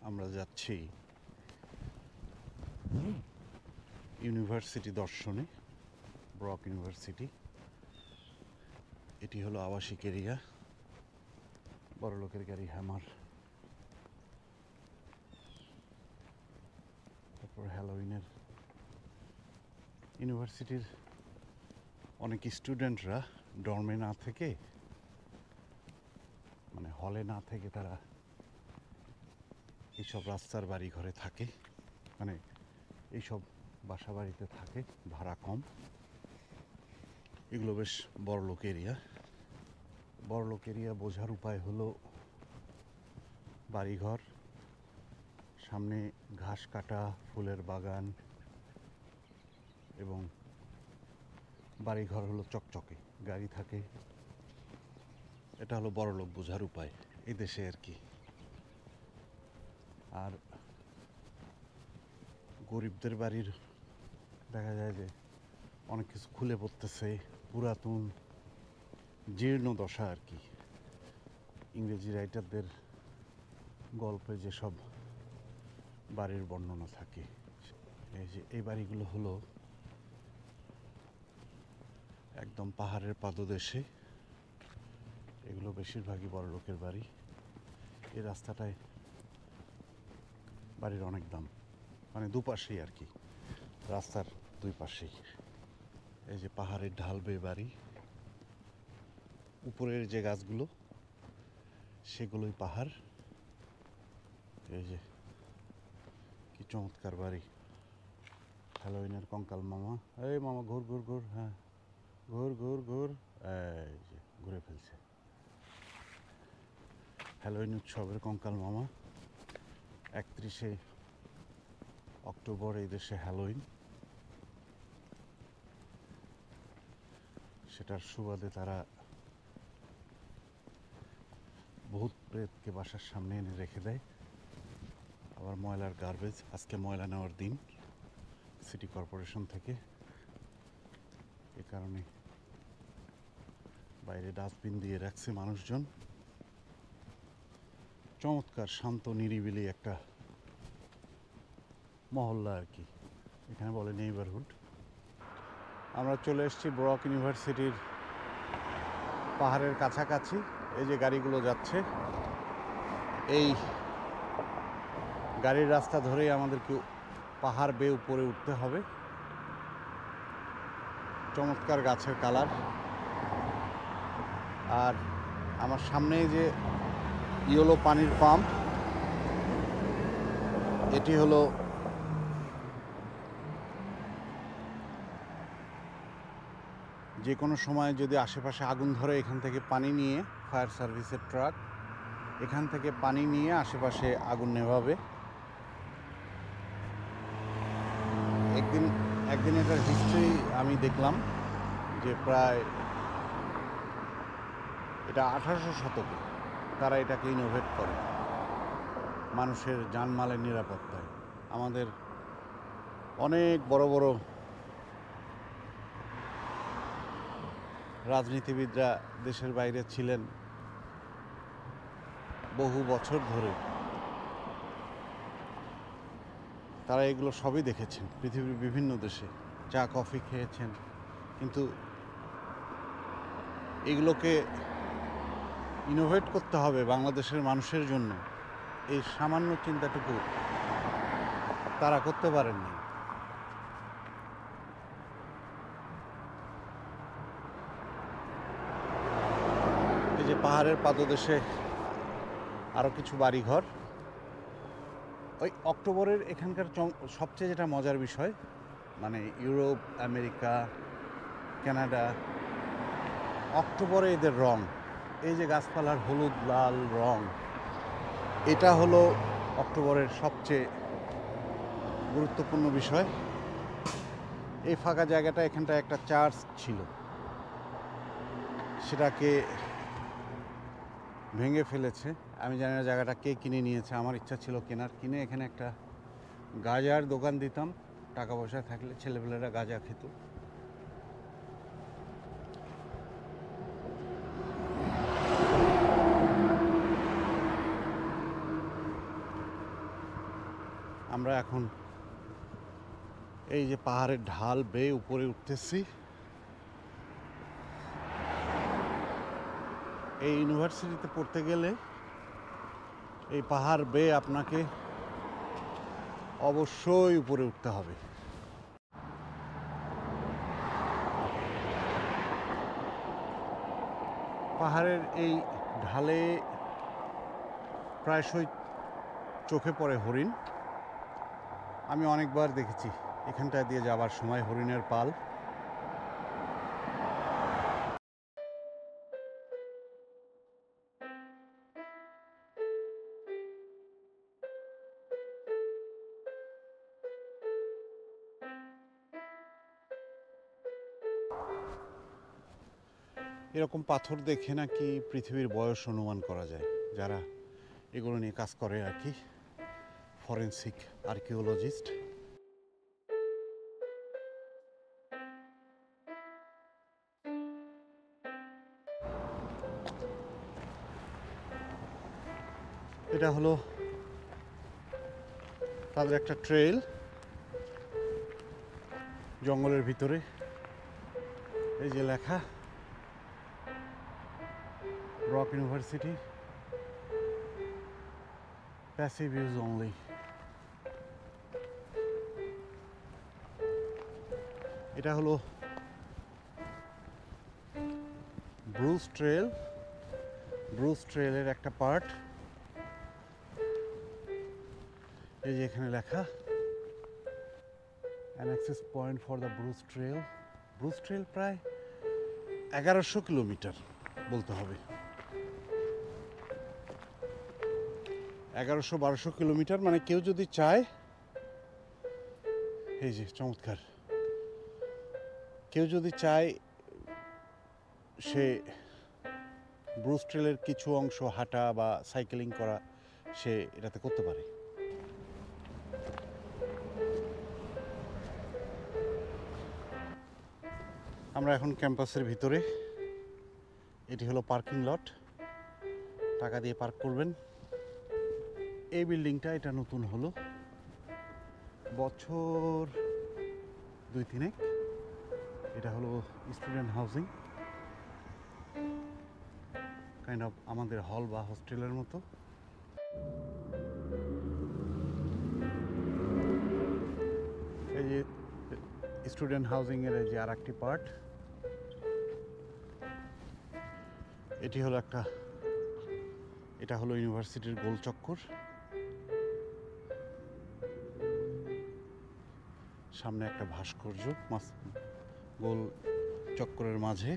আমরা যাচ্ছি ইউনিভার্সিটি দর্শনে, ব্রক ইউনিভার্সিটি। এটি হলো আবাসিক এরিয়া, বড়লোকের গাড়ি হ্যামার। তারপর হ্যালোউইনের ইউনিভার্সিটির অনেক স্টুডেন্টরা ডর্মে না থেকে, মানে হলে না থেকে, তারা এইসব রাস্তার বাড়ি ঘরে থাকে, মানে এইসব বাসা বাড়িতে থাকে, ভাড়া কম। এগুলো বেশ বড়লোক এরিয়া। বড়লোক এরিয়া বোঝার উপায় হলো বাড়িঘর, সামনে ঘাস কাটা, ফুলের বাগান, এবং বাড়িঘর হলো চকচকে, গাড়ি থাকে। এটা হলো বড়লোক বোঝার উপায় এই দেশে আর কি। আর গরিবদের বাড়ির দেখা যায় যে অনেক কিছু খুলে পড়তেছে, পুরাতন জীর্ণ দশা আর কি। ইংরেজি রাইটারদের গল্পে যেসব বাড়ির বর্ণনা থাকে, এই যে এই বাড়িগুলো হলো একদম পাহাড়ের পাদদেশে। এগুলো বেশিরভাগই বড় লোকের বাড়ি। এই রাস্তাটায় বাড়ির অনেক দাম, মানে দুপাশেই আর কি, রাস্তার দুই পাশেই। এই যে পাহাড়ের ঢাল বেয়ে বাড়ি, উপরের যে গাছগুলো সেগুলোই পাহাড়। এই যে কি চমৎকার বাড়ি। হ্যালোউইনের কঙ্কাল মামা, এই মামা ঘুর ঘুর ঘুর, হ্যাঁ ঘুর ঘুর ঘুর, এই যে ঘুরে ফেলছে। হ্যালোউইন উৎসবের কঙ্কাল মামা 31শে অক্টোবর এই দেশে হ্যালোউইন। সেটার সুবাদে তারা ভূত প্রেতকে বাসার সামনে এনে রেখে দেয়। আবার ময়লার গার্বেজ, আজকে ময়লা নেওয়ার দিন সিটি কর্পোরেশন থেকে, এ কারণে বাইরে ডাস্টবিন দিয়ে রাখছে মানুষজন। চমৎকার শান্ত নিরিবিলি একটা মহল্লা আর কি, এখানে বলে নেইবারহুড। আমরা চলে এসেছি ব্রক ইউনিভার্সিটির পাহাড়ের কাছাকাছি। এই যে গাড়িগুলো যাচ্ছে, এই গাড়ির রাস্তা ধরেই আমাদেরকে পাহাড় বেয়ে উপরে উঠতে হবে। চমৎকার গাছের কালার। আর আমার সামনে যে ইয়েলো পানির পাম্প, এটি হলো যে কোনো সময় যদি আশেপাশে আগুন ধরে, এখান থেকে পানি নিয়ে, ফায়ার সার্ভিসের ট্রাক এখান থেকে পানি নিয়ে আশেপাশে আগুন নেভাবে। একদিন এটার হিস্ট্রি আমি দেখলাম যে প্রায় এটা 1800 শতকে তারা এটাকে ইনোভেট করে মানুষের জানমালের নিরাপত্তায়। আমাদের অনেক বড় বড় রাজনীতিবিদরা দেশের বাইরে ছিলেন বহু বছর ধরে, তারা এগুলো সবই দেখেছেন, পৃথিবীর বিভিন্ন দেশে চা কফি খেয়েছেন, কিন্তু এগুলোকে ইনোভেট করতে হবে বাংলাদেশের মানুষের জন্য, এই সামান্য চিন্তাটুকু তারা করতে পারেননি। এই যে পাহাড়ের পাদদেশে আরও কিছু বাড়িঘর। ওই অক্টোবরের এখানকার সবচেয়ে যেটা মজার বিষয়, মানে ইউরোপ, আমেরিকা, কানাডা, অক্টোবরে এদের রং, এই যে গাছপালার হলুদ লাল রং, এটা হলো অক্টোবরের সবচেয়ে গুরুত্বপূর্ণ বিষয়। এই ফাঁকা জায়গাটা, এখানটা একটা চার্চ ছিল, সেটাকে ভেঙে ফেলেছে। আমি জানি না জায়গাটা কে কিনে নিয়েছে, আমার ইচ্ছা ছিল কেনার, কিনে এখানে একটা গাঁজার দোকান দিতাম, টাকা পয়সা থাকলে ছেলেপেলেরা গাঁজা খেত। আমরা এখন এই যে পাহাড়ের ঢাল বেয়ে উপরে উঠতেছি। এই ইউনিভার্সিটিতে পড়তে গেলে এই পাহাড় বেয়ে আপনাকে অবশ্যই উপরে উঠতে হবে। পাহাড়ের এই ঢালে প্রায়শই চোখে পড়ে হরিণ। আমি অনেকবার দেখেছি এখানটায় দিয়ে যাবার সময় হরিণের পাল। এরকম পাথর দেখে নাকি পৃথিবীর বয়স অনুমান করা যায়, যারা এগুলো নিয়ে কাজ করে আর কি, ফরেনসিক আর্কিওলজিস্ট। এটা হলো তাদের একটা ট্রেল জঙ্গলের ভিতরে। এই যে লেখা rock university, passive use only. এটা হলো ব্রুস ট্রেল, ব্রুস ট্রেলের একটা পার্ট। এই যে এখানে লেখা an access point for the Bruce Trail. Bruce Trail প্রায় 1100 কিলোমিটার বলতে হবে, 1100-1200 কিলোমিটার। মানে কেউ যদি চায়, এই যে চমৎকার, কেউ যদি চায় সে ব্রুস ট্রেলের কিছু অংশ হাঁটা বা সাইকেলিং করা সে এটাতে করতে পারে। আমরা এখন ক্যাম্পাসের ভিতরে। এটি হলো পার্কিং লট, টাকা দিয়ে পার্ক করবেন। এই বিল্ডিংটা এটা নতুন হলো, বছর 2-3। এটা হলো স্টুডেন্ট হাউজিং, কাইন্ড অফ আমাদের হল বা হোস্টেলের মতো। এই যে স্টুডেন্ট হাউজিং এর যে আর একটি পার্ট। এটি হলো এটা হলো ইউনিভার্সিটির গোল চক্কর। সামনে একটা ভাস্কর্য গোল চক্করের মাঝে।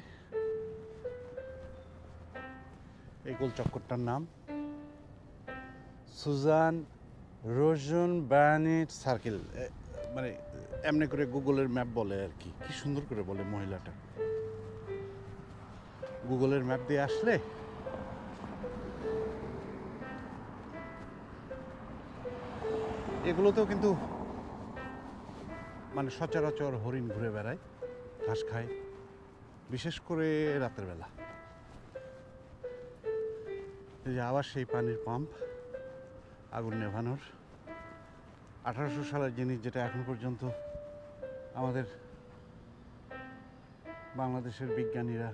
এই গোল চক্করটার নাম সুজান রোজন বার্নেট সার্কেল। মানে এমনি করে গুগলের ম্যাপ বলে আর কি, কি সুন্দর করে বলে মহিলাটা। গুগলের ম্যাপ দিয়ে আসলে এগুলোতেও কিন্তু মানে সচরাচর হরিণ ঘুরে বেড়ায়, ঘাস খায়, বিশেষ করে রাতের বেলা। এই যে আবার সেই পানির পাম্প, আগুন নেভানোর 1800 সালের জিনিস, যেটা এখন পর্যন্ত আমাদের বাংলাদেশের বিজ্ঞানীরা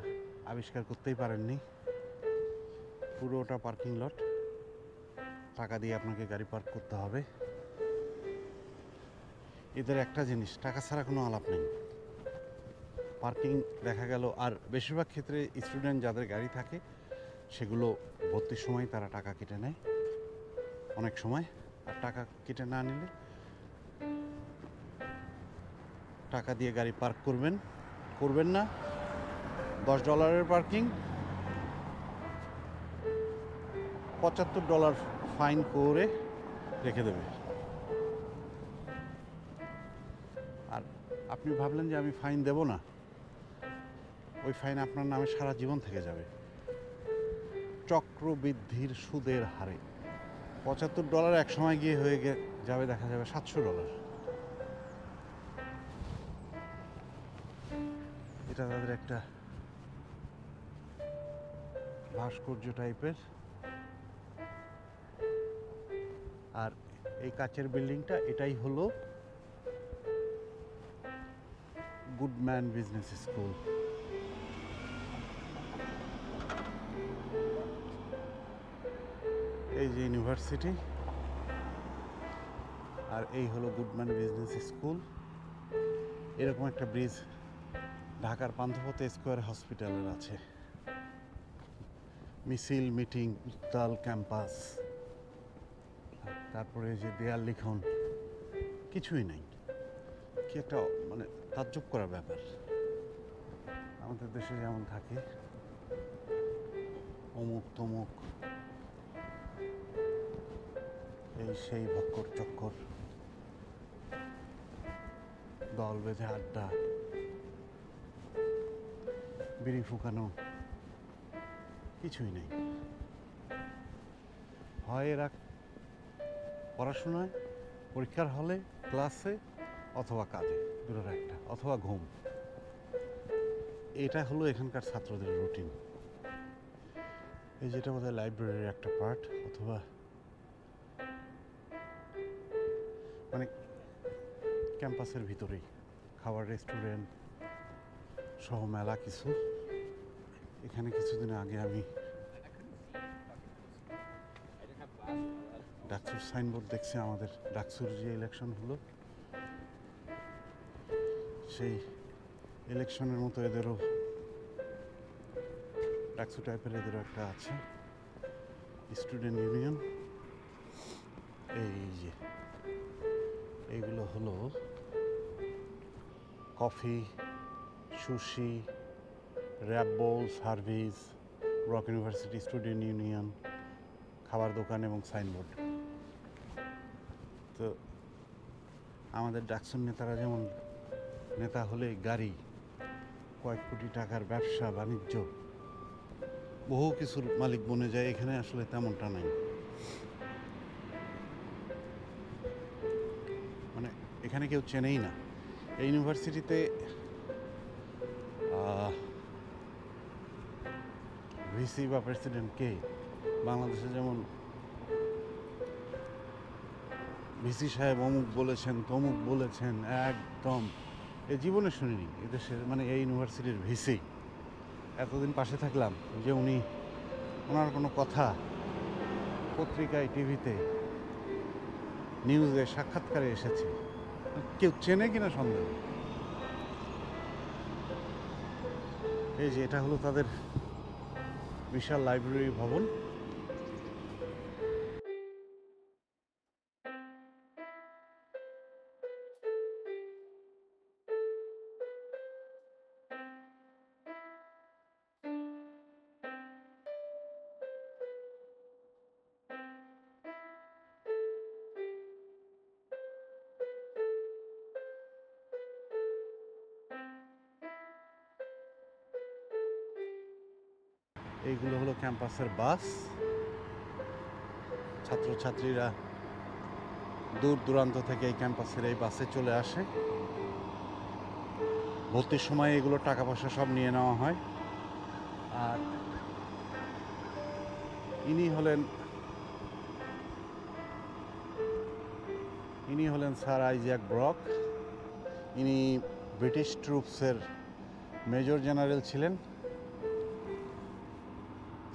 আবিষ্কার করতেই পারেননি। পুরোটা পার্কিং লট, টাকা দিয়ে আপনাকে গাড়ি পার্ক করতে হবে। এদের একটা জিনিস, টাকা ছাড়া কোনো আলাপ নেই। পার্কিং দেখা গেল, আর বেশিরভাগ ক্ষেত্রে স্টুডেন্ট যাদের গাড়ি থাকে সেগুলো ভর্তির সময় তারা টাকা কেটে নেয় অনেক সময়। আর টাকা কেটে না নিলে টাকা দিয়ে গাড়ি পার্ক করবেন না। $10 পার্কিং, $75 ফাইন করে রেখে দেবে। আর আপনি ভাবলেন যে আমি ফাইন দেব না, ওই ফাইন আপনার নামে সারা জীবন থেকে যাবে চক্রবৃদ্ধির সুদের হারে। $75 এক সময় গিয়ে হয়ে যাবে, দেখা যাবে $700। এটা তাদের একটা ভাস্কর্য টাইপের। আর এই কাচের বিল্ডিংটা, এটাই হলো গুডম্যান বিজনেস স্কুল। এই যে ইউনিভার্সিটি, আর এই হলো গুডম্যান বিজনেস স্কুল। এরকম একটা ব্রিজ ঢাকার পান্থপথ স্কোয়ার হসপিটালের আছে। মিছিল, মিটিং, উত্তাল ক্যাম্পাস, তারপরে যে দেয়াল লিখন, কিছুই নাই। কি একটা মানে তাজ্জব করার ব্যাপার। আমাদের দেশে যেমন থাকে অমুক তমুক, এই সেই ভক্কর চক্কর, দল বেঁধে আড্ডা, বিড়ি ফুকানো, কিছুই নেই। হয় এরা পড়াশোনায়, পরীক্ষার হলে, ক্লাসে, অথবা কাজে, দুটোর একটা, অথবা ঘুম। এটা হলো এখানকার ছাত্রদের রুটিন। এই যেটা বোধহয় লাইব্রেরির একটা পার্ট, অথবা মানে ক্যাম্পাসের ভিতরেই খাবার রেস্টুরেন্ট সহ মেলা কিছু। এখানে কিছুদিন আগে আমি ডাকসুর সাইনবোর্ড দেখছি। আমাদের ডাকসুর যে ইলেকশন হলো, সেই ইলেকশনের মতো এদেরও ডাকসু টাইপের এদেরও একটা আছে, স্টুডেন্ট ইউনিয়ন। এই যে এইগুলো হলো coffee, sushi, wrap bowl service, Brock university student union, খাবার দোকান এবং সাইনবোর্ড। তো আমাদের ডাকসুর নেতারা যেমন নেতা হলে গাড়ি, কয়েক কোটি টাকার ব্যবসা বাণিজ্য, বহু কিছুর মালিক বনে যায়, এখানে আসলে তেমনটা নাই। মানে এখানে কেউ চেনেই না। এই ইউনিভার্সিটিতে ভিসি বা প্রেসিডেন্ট কে? বাংলাদেশে যেমন ভিসি সাহেব অমুক বলেছেন, তমুক বলেছেন, একদম এ জীবনে শুনিনি এদেশের, মানে এই ইউনিভার্সিটির ভিসি। এতদিন পাশে থাকলাম যে ওনার কোনো কথা পত্রিকায়, টিভিতে, নিউজে, সাক্ষাৎকারে এসেছে, কেউ চেনে কিনা সন্দেহ। এই যে এটা হলো তাদের বিশাল লাইব্রেরি ভবন। এইগুলো হলো ক্যাম্পাসের বাস। ছাত্রছাত্রীরা দূর দূরান্ত থেকে এই ক্যাম্পাসের এই বাসে চলে আসে। ভর্তির সময় এগুলো টাকা পয়সা সব নিয়ে নেওয়া হয়। আর ইনি হলেন স্যার আইজ্যাক ব্রক। ইনি ব্রিটিশ ট্রুপসের মেজর জেনারেল ছিলেন।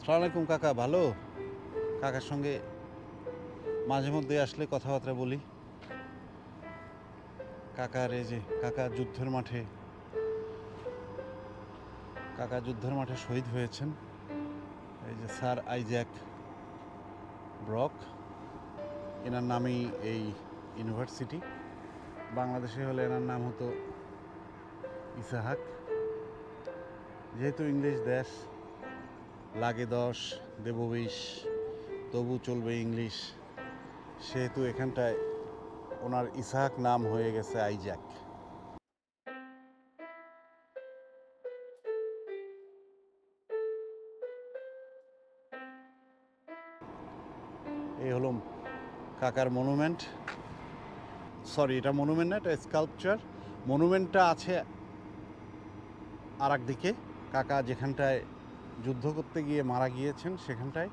আসসালামু আলাইকুম কাকা, ভালো? কাকার সঙ্গে মাঝে মধ্যে আসলে কথাবার্তা বলি। কাকার এই যে কাকা যুদ্ধের মাঠে শহীদ হয়েছেন। এই যে স্যার আইজ্যাক ব্রক, এনার নামেই এই ইউনিভার্সিটি। বাংলাদেশে হলে এনার নাম হতো ইসাহাক। যেহেতু ইংলিশ দেশ, লাগে 10 দেব 20, তবু চলবে ইংলিশ, সেহেতু এখানটায় ওনার ইসাহাক নাম হয়ে গেছে আইজ্যাক। এই হলো কাকার মনুমেন্ট। সরি, এটা মনুমেন্ট না, এটা স্কাল্পচার। মনুমেন্টটা আছে আর একদিকে, কাকা যেখানটায় যুদ্ধ করতে গিয়ে মারা গিয়েছেন সেখানটায়।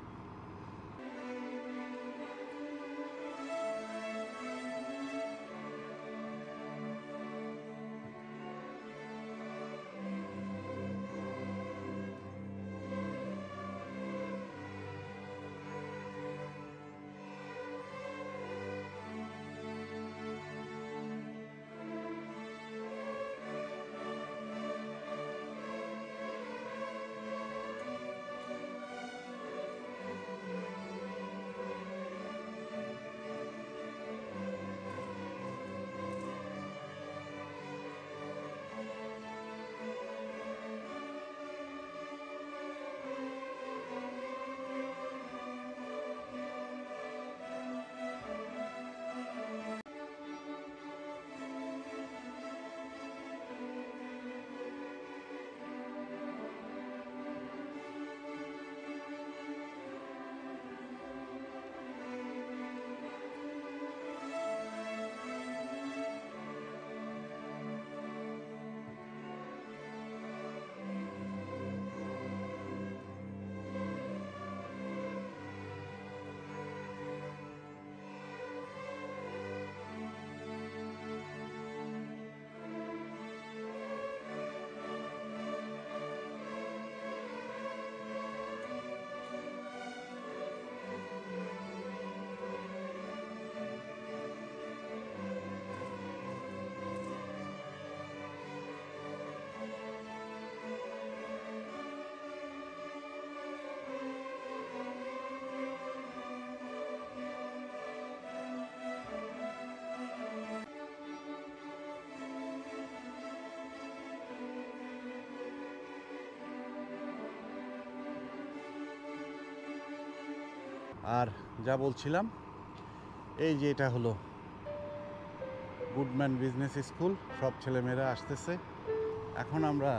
আর যা বলছিলাম, এই যে এটা হলো গুডম্যান বিজনেস স্কুল, সব ছেলেমেয়েরা আসতেছে। এখন আমরা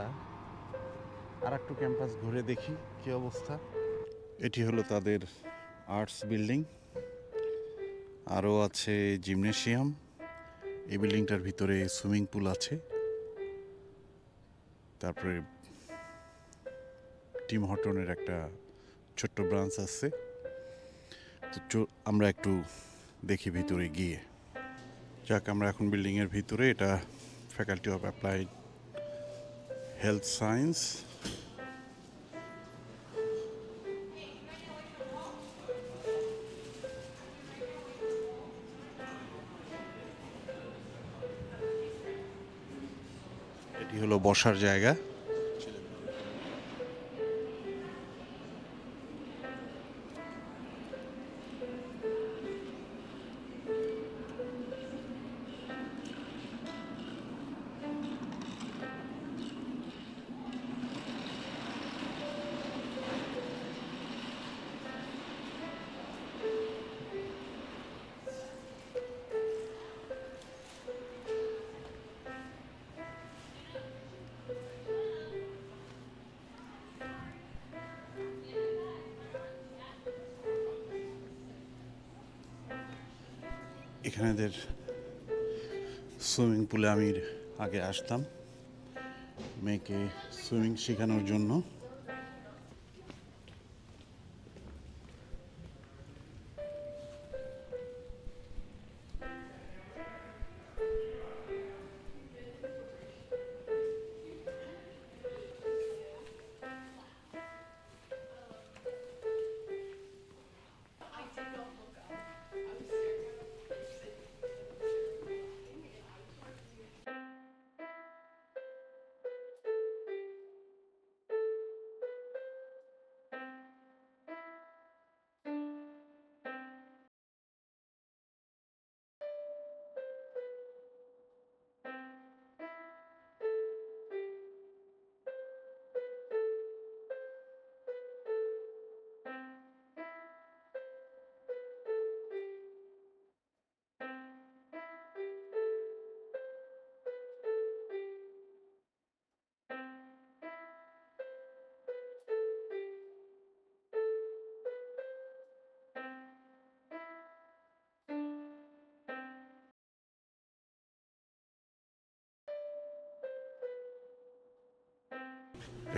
আর একটু ক্যাম্পাস ঘুরে দেখি কি অবস্থা। এটি হলো তাদের আর্টস বিল্ডিং, আরও আছে জিমনেশিয়াম। এই বিল্ডিংটার ভিতরে সুইমিং পুল আছে, তারপরে টিম হর্টনের একটা ছোট্ট ব্রাঞ্চ আছে। তো আমরা একটু দেখি ভিতরে গিয়ে। যাক, আমরা এখন বিল্ডিংয়ের ভিতরে। এটা faculty of applied health science. এটি হলো বসার জায়গা। এখানেদের সুইমিং পুলে আমি আগে আসতাম মেয়েকে সুইমিং শেখানোর জন্য।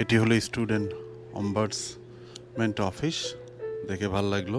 এটি হলো স্টুডেন্ট অম্বার্সমেন্ট অফিস, দেখে ভালো লাগলো।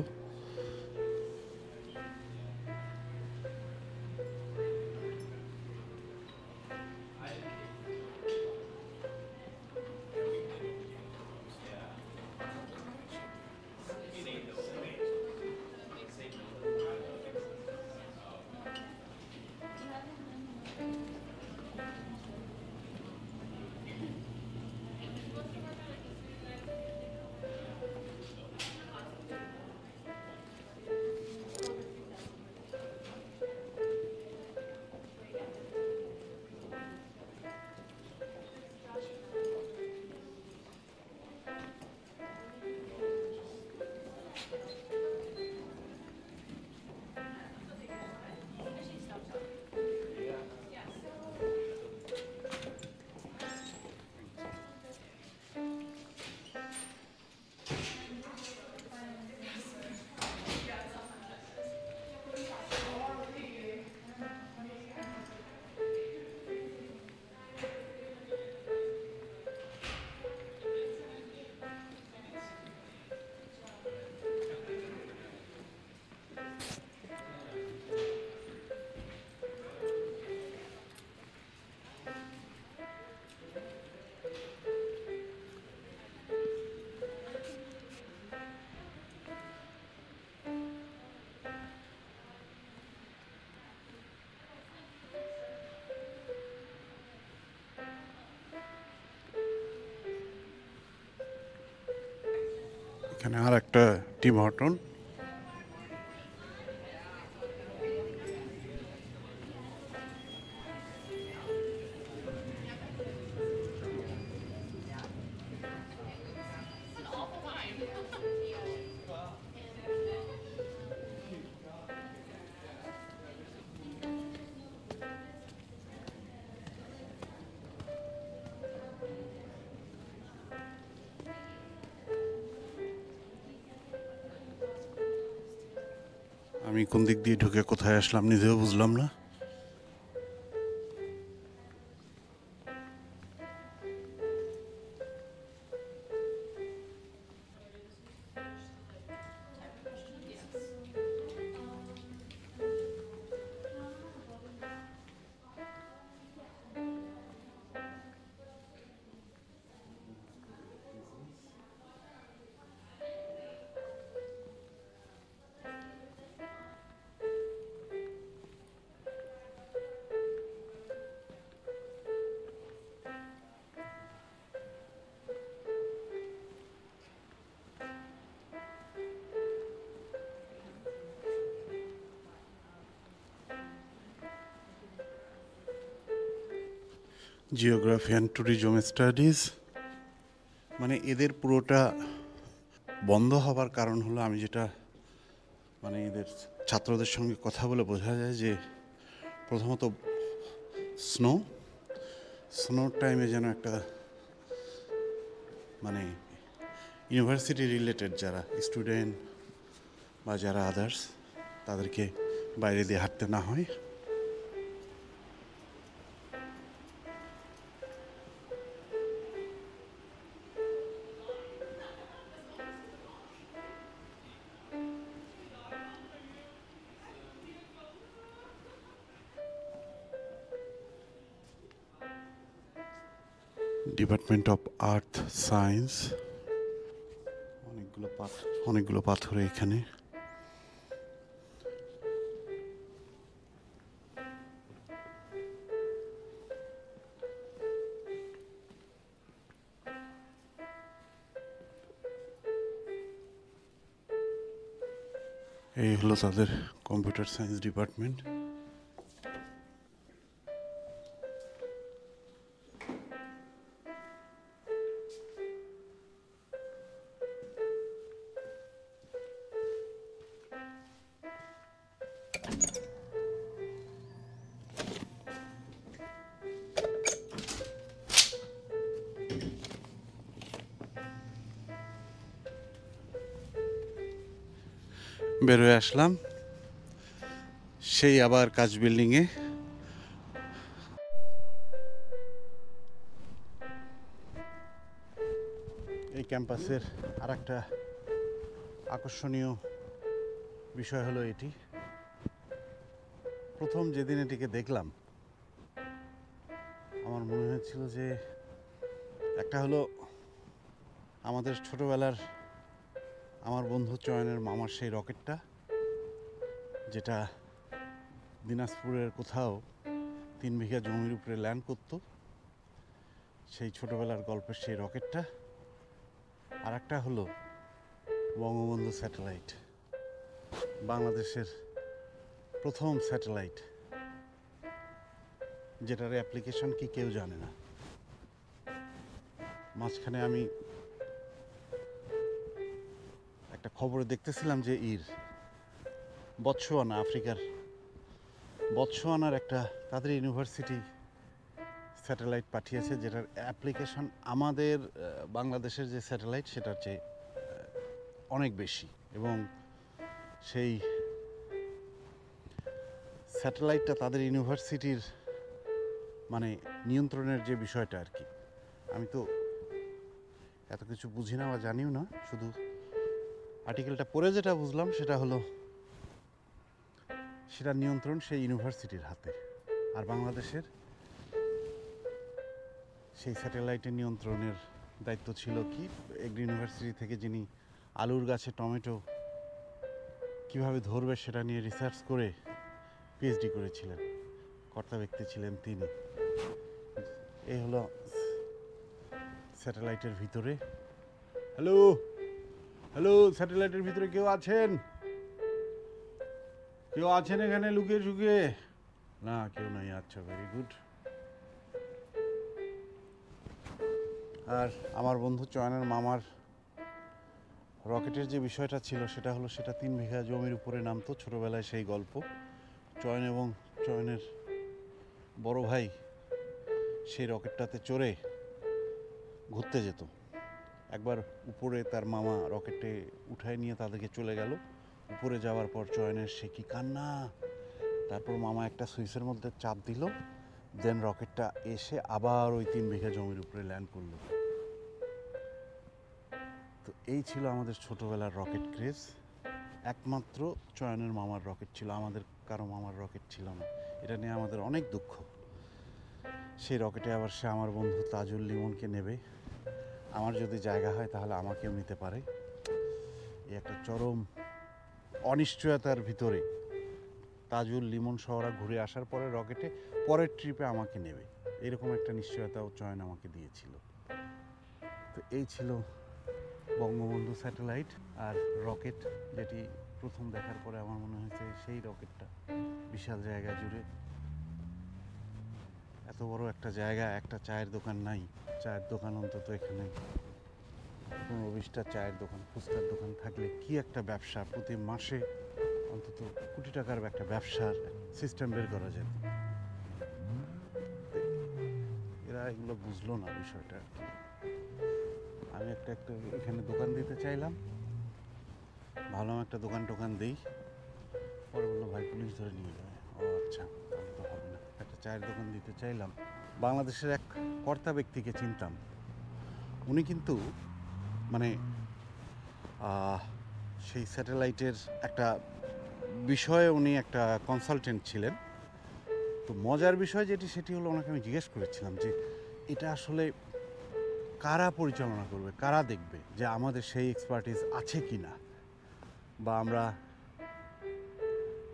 এখানে আর একটা টিম হর্টন। আমি কোন দিক দিয়ে ঢুকে কোথায় আসলাম নিজেও বুঝলাম না। জিওগ্রাফি অ্যান্ড ট্যুরিজম স্টাডিজ, মানে এদের পুরোটা বন্ধ হবার কারণ হলো, আমি যেটা মানে এদের ছাত্রদের সঙ্গে কথা বলে বোঝা যায় যে প্রথমত স্নোর টাইমে যেন একটা মানে ইউনিভার্সিটি রিলেটেড যারা স্টুডেন্ট বা যারা আদার্স তাদেরকে বাইরে দিয়ে হাঁটতে না হয়। ডিপার্টমেন্ট অফ আর্থ সায়েন্স, অনেকগুলো পাথর এখানে। এই হলো তাদের কম্পিউটার সায়েন্স ডিপার্টমেন্ট। বেরোয় আসলাম সেই আবার কাজ বিল্ডিংয়ে। এই ক্যাম্পাসের আর একটা আকর্ষণীয় বিষয় হলো এটি, প্রথম যেদিন এটিকে দেখলাম আমার মনে হয়েছিল যে একটা হলো আমাদের ছোটবেলার আমার বন্ধু চয়নের মামার সেই রকেটটা, যেটা দিনাজপুরের কোথাও 3 বিঘা জমির উপরে ল্যান্ড করত, সেই ছোটবেলার গল্পের সেই রকেটটা। আর একটা হলো বঙ্গবন্ধু স্যাটেলাইট, বাংলাদেশের প্রথম স্যাটেলাইট, যেটার অ্যাপ্লিকেশন কি কেউ জানে না। মাঝখানে আমি একটা খবরে দেখতেছিলাম যে বতসোয়ানা, আফ্রিকার বতসোয়ানার একটা তাদের ইউনিভার্সিটি স্যাটেলাইট পাঠিয়েছে, যেটার অ্যাপ্লিকেশন আমাদের বাংলাদেশের যে স্যাটেলাইট সেটার চেয়ে অনেক বেশি। এবং সেই স্যাটেলাইটটা তাদের ইউনিভার্সিটির মানে নিয়ন্ত্রণের যে বিষয়টা আর কি, আমি তো এত কিছু বুঝি না বা জানিও না, শুধু আর্টিকেলটা পড়ে যেটা বুঝলাম সেটা হলো সেটার নিয়ন্ত্রণ সেই ইউনিভার্সিটির হাতে। আর বাংলাদেশের সেই স্যাটেলাইটের নিয়ন্ত্রণের দায়িত্ব ছিল কি এগ্রি ইউনিভার্সিটি থেকে, যিনি আলুর গাছে টমেটো কিভাবে ধরবে সেটা নিয়ে রিসার্চ করে পিএইচডি করেছিলেন, কর্তা ব্যক্তি ছিলেন তিনি। এই হলো স্যাটেলাইটের ভিতরে। হ্যালো হ্যালো, স্যাটেলাইটের ভিতরে কেউ আছেন? কেউ আছেন এখানে লুকিয়ে ঝুঁকিয়ে? না, কেউ নাই। আচ্ছা, ভেরি গুড। আর আমার বন্ধু চয়নের মামার রকেটের যে বিষয়টা ছিল সেটা হলো, সেটা 3 বিঘা জমির উপরে নামতো। ছোটোবেলায় সেই গল্প, চয়ন এবং চয়নের বড় ভাই সেই রকেটটাতে চড়ে ঘুরতে যেত। একবার উপরে তার মামা রকেটে উঠায় নিয়ে তাদেরকে চলে গেল, উপরে যাওয়ার পর চয়নের সে কি কান্না। তারপর মামা একটা সুইচের মধ্যে চাপ দিল, দেন রকেটটা এসে আবার ওই 3 বিঘা জমির উপরে ল্যান্ড করলো। তো এই ছিল আমাদের ছোটোবেলার রকেট ক্রেজ। একমাত্র চয়নের মামার রকেট ছিল, আমাদের কারো মামার রকেট ছিল না। এটা নিয়ে আমাদের অনেক দুঃখ। সেই রকেটে আবার সে আমার বন্ধু তাজুল লিমনকে নেবে। আমার যদি জায়গা হয় তাহলে আমাকেও নিতে পারে। এই একটা চরম অনিশ্চয়তার ভিতরে তাজুল লিমন শহরা ঘুরে আসার পরে রকেটে পরের ট্রিপে আমাকে নেবে, এরকম একটা নিশ্চয়তাও চয়ন আমাকে দিয়েছিল। তো এই ছিল বঙ্গবন্ধু স্যাটেলাইট আর রকেট, যেটি প্রথম দেখার পরে আমার মনে হয়েছে সেই রকেটটা বিশাল জায়গা জুড়ে এত বড় একটা জায়গা, একটা চায়ের দোকান নাই। চায়ের দোকান অন্তত এখানে 15-20টা চায়ের দোকান, ফুচকার দোকান থাকলে কি একটা ব্যবসা, প্রতি মাসে অন্তত কোটি টাকার একটা ব্যবসার সিস্টেম বের করা যায়। এরা এগুলো বুঝলো না বিষয়টা। আমি একটা এখানে দোকান দিতে চাইলাম, ভালো একটা দোকান দিই, পরে বললো ভাই পুলিশ ধরে নিয়ে যাবে। ও আচ্ছা, তাহলে তো হবে না। একটা চায়ের দোকান দিতে চাইলাম, বাংলাদেশের এক কর্তা ব্যক্তিকে চিনতাম। উনি কিন্তু মানে সেই স্যাটেলাইটের একটা বিষয়ে উনি একটা কনসালটেন্ট ছিলেন। তো মজার বিষয় সেটি হলো, ওনাকে আমি জিজ্ঞেস করেছিলাম যে এটা আসলে কারা পরিচালনা করবে, কারা দেখবে যে আমাদের সেই এক্সপার্টিস আছে কি না, বা আমরা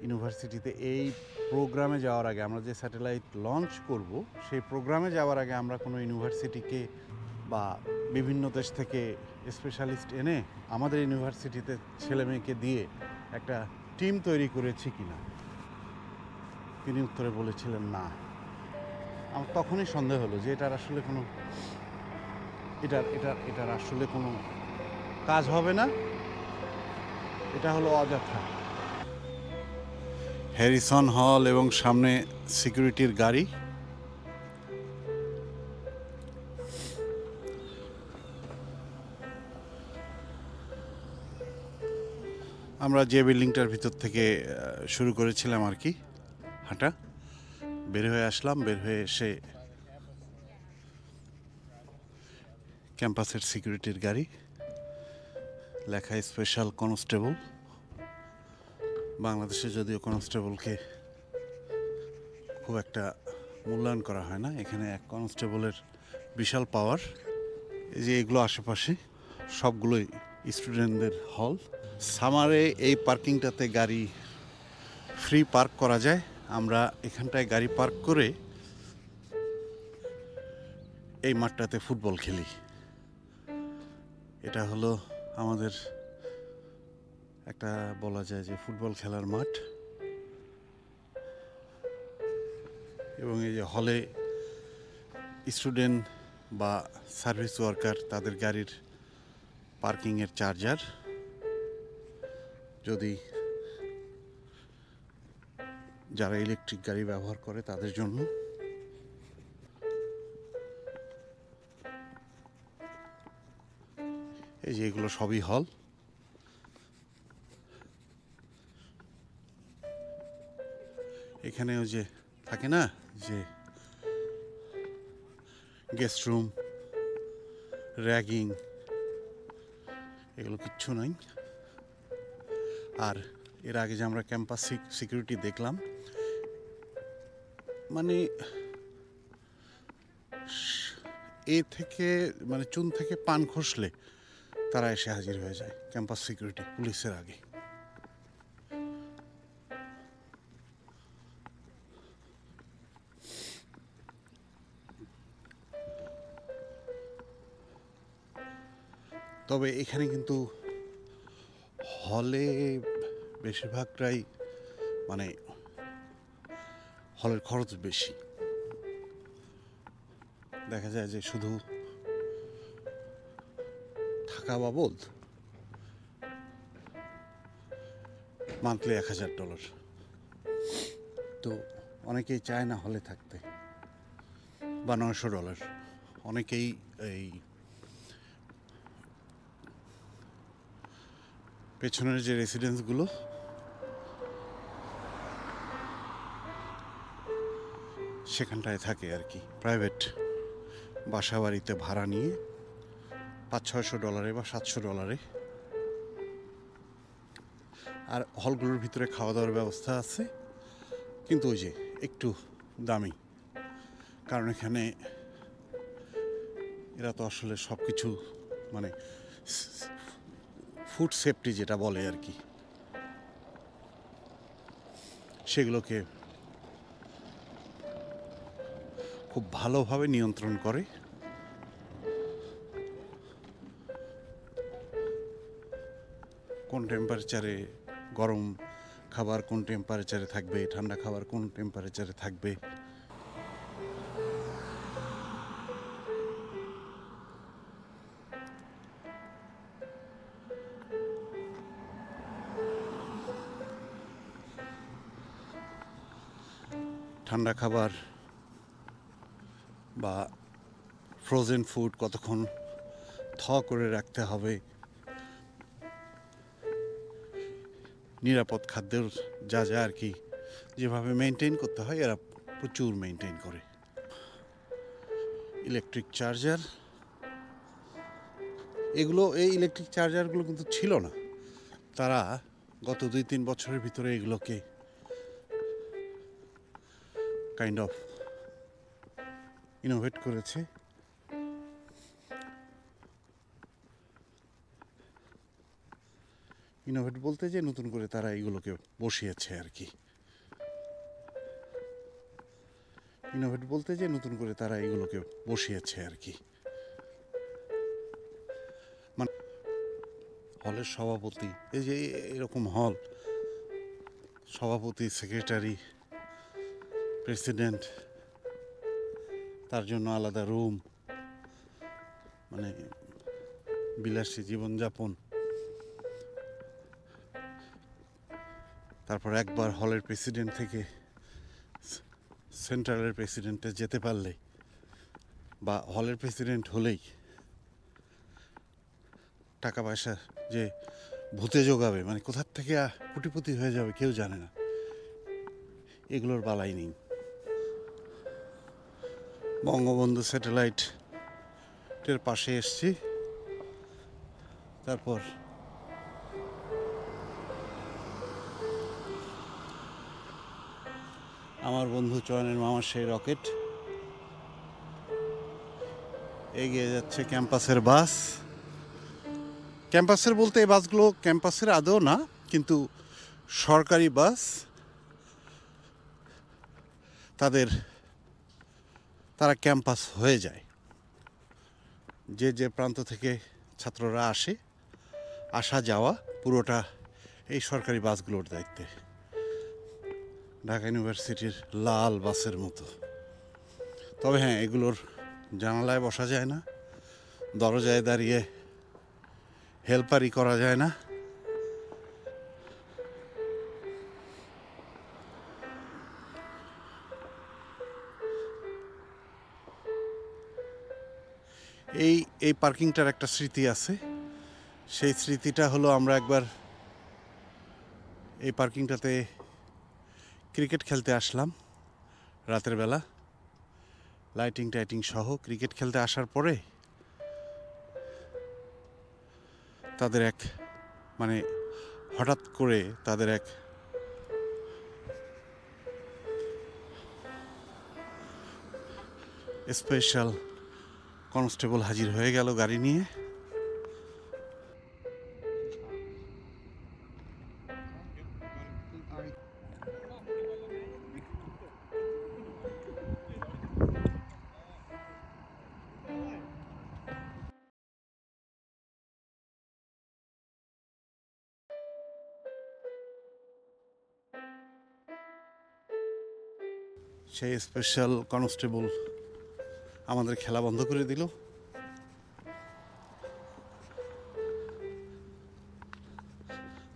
ইউনিভার্সিটিতে এই প্রোগ্রামে যাওয়ার আগে, আমরা যে স্যাটেলাইট লঞ্চ করব সেই প্রোগ্রামে যাওয়ার আগে আমরা কোনো ইউনিভার্সিটিকে বা বিভিন্ন দেশ থেকে স্পেশালিস্ট এনে আমাদের ইউনিভার্সিটিতে ছেলে মেয়েকে দিয়ে একটা টিম তৈরি করেছি কিনা। তিনি উত্তরে বলেছিলেন না। আমার তখনই সন্দেহ হলো যে এটার আসলে কোনো এটার আসলে কোনো কাজ হবে না, এটা হলো অযথা। হ্যারিসন হল এবং সামনে সিকিউরিটির গাড়ি। আমরা যে বিল্ডিংটার ভিতর থেকে শুরু করেছিলাম আর কি হাঁটা, বের হয়ে আসলাম। বের হয়ে এসে ক্যাম্পাসের সিকিউরিটির গাড়ি, লেখা স্পেশাল কনস্টেবল। বাংলাদেশে যদিও কনস্টেবলকে খুব একটা মূল্যায়ন করা হয় না, এখানে এক কনস্টেবলের বিশাল পাওয়ার। এই যে এগুলো আশেপাশে সবগুলোই স্টুডেন্টদের হল। সামারে এই পার্কিংটাতে গাড়ি ফ্রি পার্ক করা যায়। আমরা এখানটায় গাড়ি পার্ক করে এই মাঠটাতে ফুটবল খেলি। এটা হলো আমাদের একটা বলা যায় যে ফুটবল খেলার মাঠ। এবং এই যে হলে স্টুডেন্ট বা সার্ভিস ওয়ার্কার তাদের গাড়ির পার্কিংয়ের চার্জার, যদি যারা ইলেকট্রিক গাড়ি ব্যবহার করে তাদের জন্য। এই যে এগুলো সবই হল। এখানে ওই যে থাকে না যে গেস্ট রুম, র্যাগিং, এগুলো কিচ্ছু নাই। আর এর আগে যে আমরা ক্যাম্পাস সিকিউরিটি দেখলাম, মানে এ থেকে মানে চুন থেকে পান খসলে তারা এসে হাজির হয়ে যায় ক্যাম্পাস সিকিউরিটি পুলিশের আগে। তবে এখানে কিন্তু হলে বেশিরভাগটাই মানে হলের খরচ বেশি। দেখা যায় যে শুধু থাকা বাবদ মান্থলি $1000। তো অনেকেই চায় না হলে থাকতে, বা $900। অনেকেই এই পেছনের যে রেসিডেন্সগুলো সেখানটায় থাকে আর কি, প্রাইভেট বাসা বাড়িতে ভাড়া নিয়ে $500-600 বা $700। আর হলগুলোর ভিতরে খাওয়া দাওয়ার ব্যবস্থা আছে, কিন্তু ওই যে একটু দামি, কারণ এখানে এরা তো আসলে সব কিছু মানে ফুড সেফটি যেটা বলে আর কি, সেগুলোকে খুব ভালোভাবে নিয়ন্ত্রণ করে। কোন টেম্পারেচারে গরম খাবার কোন টেম্পারেচারে থাকবে, ঠান্ডা খাবার কোন টেম্পারেচারে থাকবে। ঠান্ডা খাবার বা ফ্রোজেন ফুড কতক্ষণ করে রাখতে হবে, নিরাপদ খাদ্যের যা যা আর কি যেভাবে মেনটেন করতে হয় এরা প্রচুর মেনটেন করে। ইলেকট্রিক চার্জার, এগুলো এই ইলেকট্রিক চার্জারগুলো কিন্তু ছিল না, তারা গত 2-3 বছরের ভিতরে এগুলোকে কাইন্ড অফ ইনোভেট করেছে। ইনোভেট বলতে যে নতুন করে তারা এগুলোকে বসিয়েছে আর কি, ইনোভেট বলতে যে নতুন করে তারা এগুলোকে বসিয়েছে আর কি। মানে হলের সভাপতি, এই যে এরকম হল, সভাপতি, সেক্রেটারি, প্রেসিডেন্ট, তার জন্য আলাদা রুম, মানে বিলাসী জীবনযাপন। তারপর একবার হলের প্রেসিডেন্ট থেকে সেন্ট্রালের প্রেসিডেন্টে যেতে পারলে বা হলের প্রেসিডেন্ট হলেই টাকা পয়সা যে ভূতে জোগাবে, মানে কোথার থেকে কোটিপতি হয়ে যাবে কেউ জানে না, এগুলোর বালাই নেই। বঙ্গবন্ধু স্যাটেলাইটের পাশে এসছি, তারপর আমার বন্ধু চয়নের মামার সেই রকেট, এগিয়ে যাচ্ছে ক্যাম্পাসের বাস। ক্যাম্পাসের বলতে এই বাসগুলো ক্যাম্পাসের আদৌ না, কিন্তু সরকারি বাস, তারা ক্যাম্পাস হয়ে যায়। যে যে প্রান্ত থেকে ছাত্ররা আসা যাওয়া পুরোটা এই সরকারি বাসগুলোর দায়িত্বে। ঢাকা ইউনিভার্সিটির লাল বাসের মতো। তবে হ্যাঁ, এগুলোর জানালায় বসা যায় না, দরজায় দাঁড়িয়ে হেল্পারি করা যায় না। এই পার্কিংটার একটা স্মৃতি আছে। সেই স্মৃতিটা হলো আমরা একবার এই পার্কিংটাতে ক্রিকেট খেলতে আসলাম রাতের বেলা, লাইটিং টাইটিং সহ ক্রিকেট খেলতে আসার পরে তাদের হঠাৎ করে তাদের এক স্পেশাল কনস্টেবল হাজির হয়ে গেল গাড়ি নিয়ে। সেই স্পেশাল কনস্টেবল আমাদের খেলা বন্ধ করে দিল।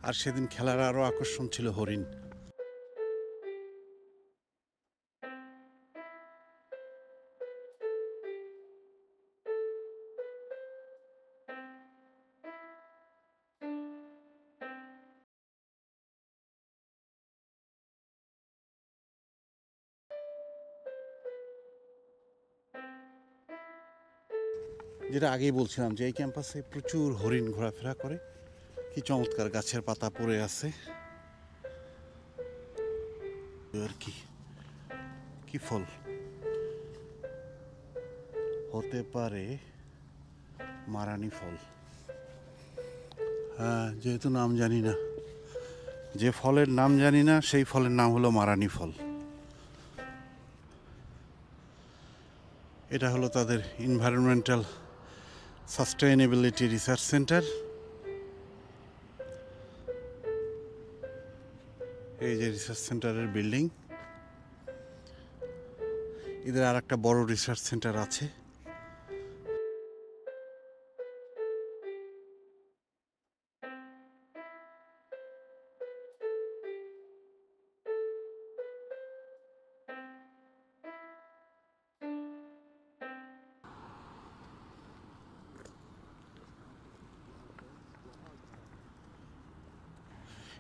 আর সেদিন খেলার আরও আকর্ষণ ছিল হরিণ। যেটা আগেই বলছিলাম যে এই ক্যাম্পাসে প্রচুর হরিণ ঘোরাফেরা করে। কি চমৎকার গাছের পাতা পড়ে আছে আর কি। কি ফল হতে পারে? মারানি ফল। হ্যাঁ, যেহেতু নাম জানি না, যে ফলের নাম জানি না সেই ফলের নাম হলো মারানি ফল। এটা হলো তাদের এনভায়রনমেন্টাল সাস্টেইনেবিলিটি রিসার্চ সেন্টার। এই যে রিসার্চ সেন্টারের বিল্ডিং। এদের আর একটা বড় রিসার্চ সেন্টার আছে।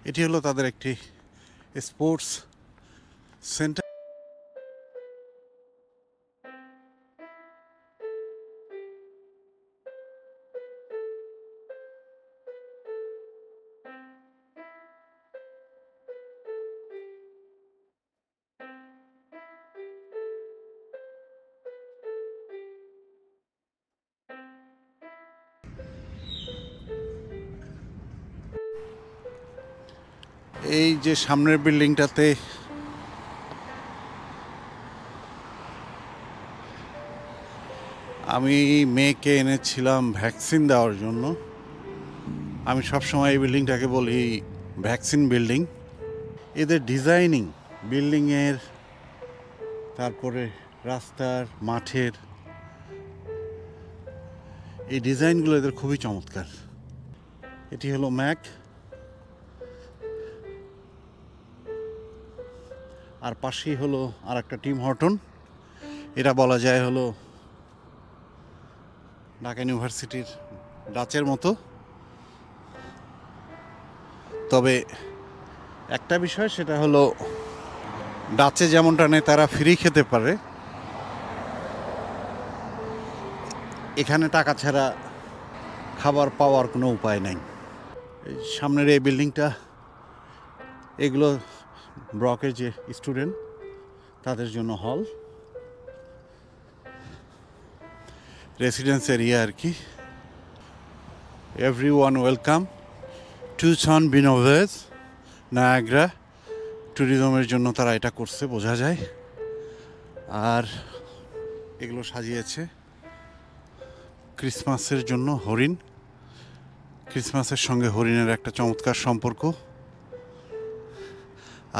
এটি হলো তাদের একটি স্পোর্টস সেন্টার। এই যে সামনের বিল্ডিংটাতে আমি মেয়েকে এনেছিলাম ভ্যাকসিন দেওয়ার জন্য। আমি সবসময় এই বিল্ডিংটাকে বলি ভ্যাকসিন বিল্ডিং। এদের ডিজাইনিং বিল্ডিংয়ের, তারপরে রাস্তার, মাঠের, এই ডিজাইনগুলো এদের খুবই চমৎকার। এটি হলো ম্যাক, আর পাশেই হলো আর একটা টিম হর্টন। এটা বলা যায় হলো ঢাকা ইউনিভার্সিটির ডাচের মতো। তবে একটা বিষয়, সেটা হলো ডাচে যেমনটা নেই তারা ফ্রি খেতে পারে, এখানে টাকা ছাড়া খাবার পাওয়ার কোনো উপায় নাই। এই সামনের এই বিল্ডিংটা, এগুলো ব্রকের যে স্টুডেন্ট তাদের জন্য হল, রেসিডেন্স এরিয়া আর কি। এভরিওয়ান ওয়েলকাম টুসন বিনোভেজ নায়াগ্রা। ট্যুরিজমের জন্য তারা এটা করছে বোঝা যায়। আর এগুলো সাজিয়েছে ক্রিসমাসের জন্য। হরিণ, ক্রিসমাসের সঙ্গে হরিণের একটা চমৎকার সম্পর্ক।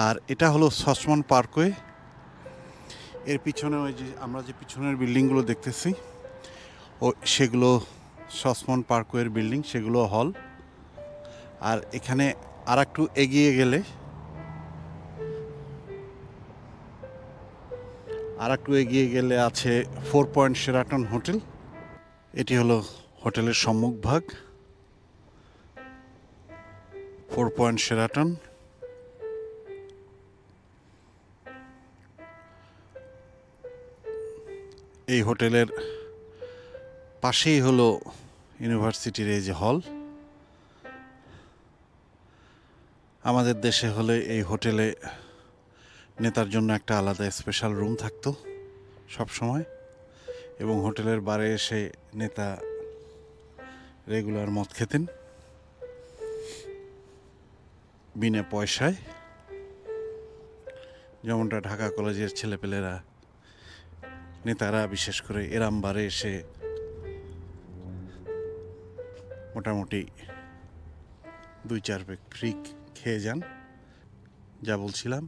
আর এটা হলো সসমন পার্কওয়ে। এর পিছনে ওই যে আমরা যে পিছনের বিল্ডিংগুলো দেখতেছি, ও সেগুলো সসমন পার্কওয়ের বিল্ডিং, সেগুলো হল। আর এখানে আর একটু এগিয়ে গেলে আছে 4 পয়েন্ট শেরাটন হোটেল। এটি হলো হোটেলের সম্মুখভাগ, 4 পয়েন্ট শেরাটন। এই হোটেলের পাশেই হলো ইউনিভার্সিটির এই যে হল। আমাদের দেশে হলে এই হোটেলে নেতার জন্য একটা আলাদা স্পেশাল রুম থাকতো সব সময়, এবং হোটেলের বারে এসে নেতা রেগুলার মদ খেতেন বিনা পয়সায়, যেমনটা ঢাকা কলেজের ছেলেপেলেরা, নেতারা বিশেষ করে এরাম বারে এসে মোটামুটি 2-4 পেগ ফ্রি খেয়ে যান। যা বলছিলাম,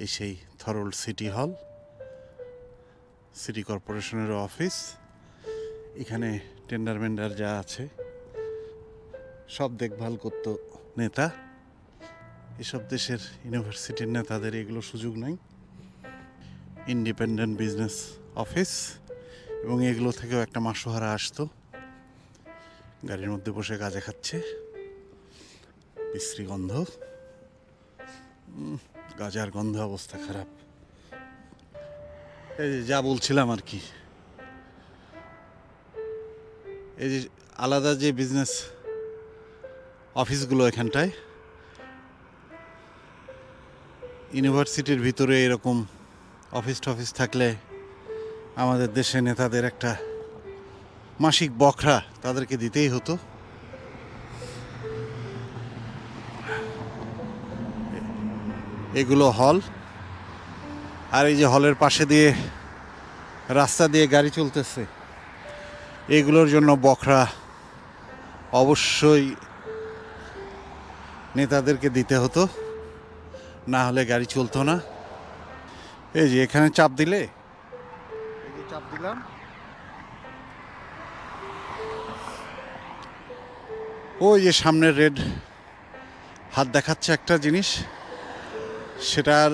এই সেই থরোল্ড সিটি হল, সিটি কর্পোরেশনের অফিস। এখানে টেন্ডার মেন্ডার যা আছে সব দেখভাল করতো নেতা। এসব দেশের ইউনিভার্সিটির নেতাদের এগুলো সুযোগ নাই। ইন্ডিপেন্ডেন্ট বিজনেস অফিস, এবং এগুলো থেকেও একটা মাসোহারা আসতো। গাড়ির মধ্যে বসে গাঁজা খাচ্ছে, বিশ্রী গন্ধ, গাঁজার গন্ধ, অবস্থা খারাপ। এই যা বলছিলাম আর কি, এই যে আলাদা যে বিজনেস অফিসগুলো এখানটায়, ইউনিভার্সিটির ভিতরে এরকম অফিস টফিস থাকলে আমাদের দেশে নেতাদের একটা মাসিক বখরা তাদেরকে দিতেই হতো। এগুলো হল, আর এই যে হলের পাশে দিয়ে রাস্তা দিয়ে গাড়ি চলতেছে, এগুলোর জন্য বখরা অবশ্যই নেতাদেরকে দিতে হতো, না হলে গাড়ি চলতো না। এই যে এখানে চাপ দিলে, এই যে চাপ দিলাম, ওই যে সামনের রেড হাত দেখাচ্ছে একটা জিনিস, সেটা আর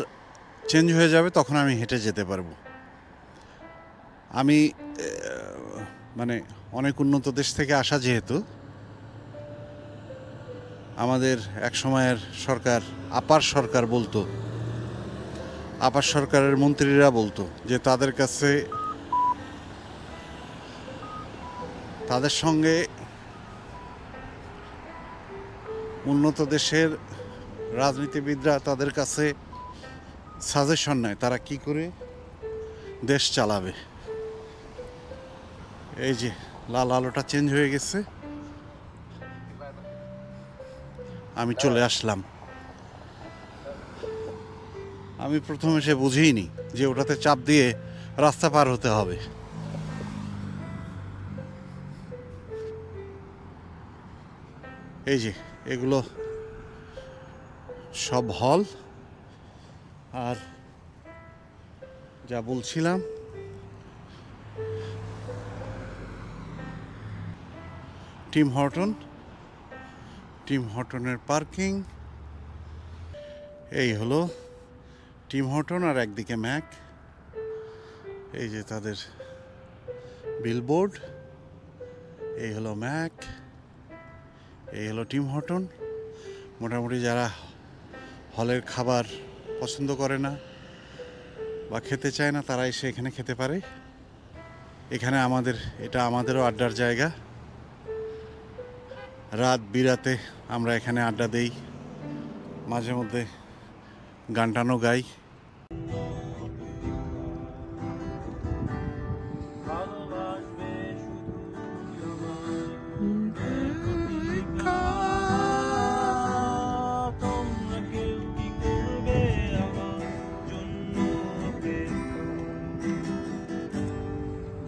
চেঞ্জ হয়ে যাবে, তখন আমি হেঁটে যেতে পারবো। আমি মানে অনেক উন্নত দেশ থেকে আসা, যেহেতু আমাদের এক সময়ের সরকার, আপার সরকার বলতো, আপার সরকারের মন্ত্রীরা বলতো যে তাদের কাছে, তাদের সঙ্গে উন্নত দেশের রাজনীতিবিদরা তাদের কাছে সাজেশন নেয় তারা কি করে দেশ চালাবে। এই যে লাল আলোটা চেঞ্জ হয়ে গেছে, আমি চলে আসলাম। আমি প্রথমে সে বুঝিনি যে ওটাতে চাপ দিয়ে রাস্তা পার হতে হবে। এই যে এগুলো সব হল। আর যা বলছিলাম, টিম হর্টনের পার্কিং। এই হলো টিম হর্টন, আর একদিকে ম্যাক। এই যে তাদের বিলবোর্ড। এই হলো ম্যাক, এই হলো টিম হর্টন। মোটামুটি যারা হলের খাবার পছন্দ করে না বা খেতে চায় না, তারা এসে এখানে খেতে পারে। এখানে এটা আমাদেরও আড্ডার জায়গা। রাত বিরাতে আমরা এখানে আড্ডা দেই, মাঝে মধ্যে গান টানও গাই।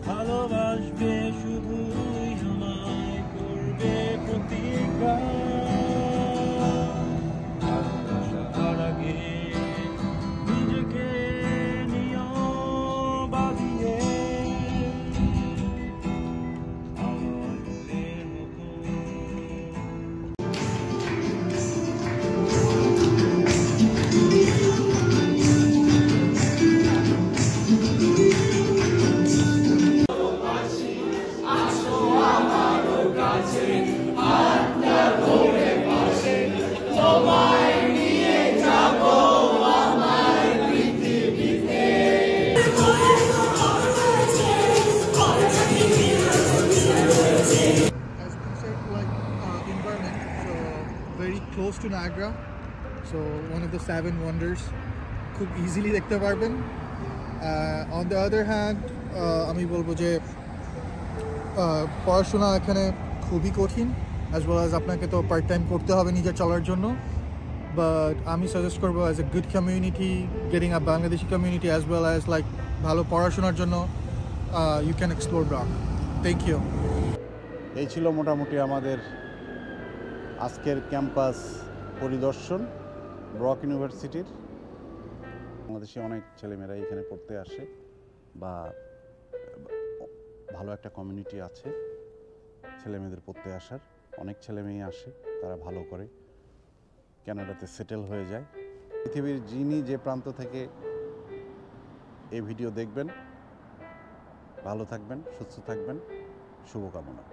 ভালোবাসবে শুধুই আমায়, করবে প্রতিজ্ঞা। ভালোবাসার আগে নিজেকে নিও বাঁধিয়ে, আমার মনের মতো। As concept like environment, so very close to Niagara, so one of the seven wonders, খুব easily দেখতে পারবেন। On the other hand, আমি বলবো যে পড়াশোনা এখানে খুবই কঠিন, as well as আপনাকে তো পার্ট টাইম করতে হবে নিজের চলার জন্য। বাট আমি সাজেস্ট করবো as a good community, getting a Bangladeshi community as well as like ভালো পড়াশোনার জন্য you can explore Brock. Thank you. এই ছিল মোটামুটি আমাদের আজকের ক্যাম্পাস পরিদর্শন ব্রক ইউনিভার্সিটির। বাংলাদেশে অনেক ছেলেমেয়েরা এখানে পড়তে আসে, বা ভালো একটা কমিউনিটি আছে ছেলেমেয়েদের পড়তে আসার। অনেক ছেলেমেয়ে আসে, তারা ভালো করে কানাডাতে সেটেল হয়ে যায়। পৃথিবীর যিনি যে প্রান্ত থেকে এই ভিডিও দেখবেন, ভালো থাকবেন, সুস্থ থাকবেন, শুভকামনা।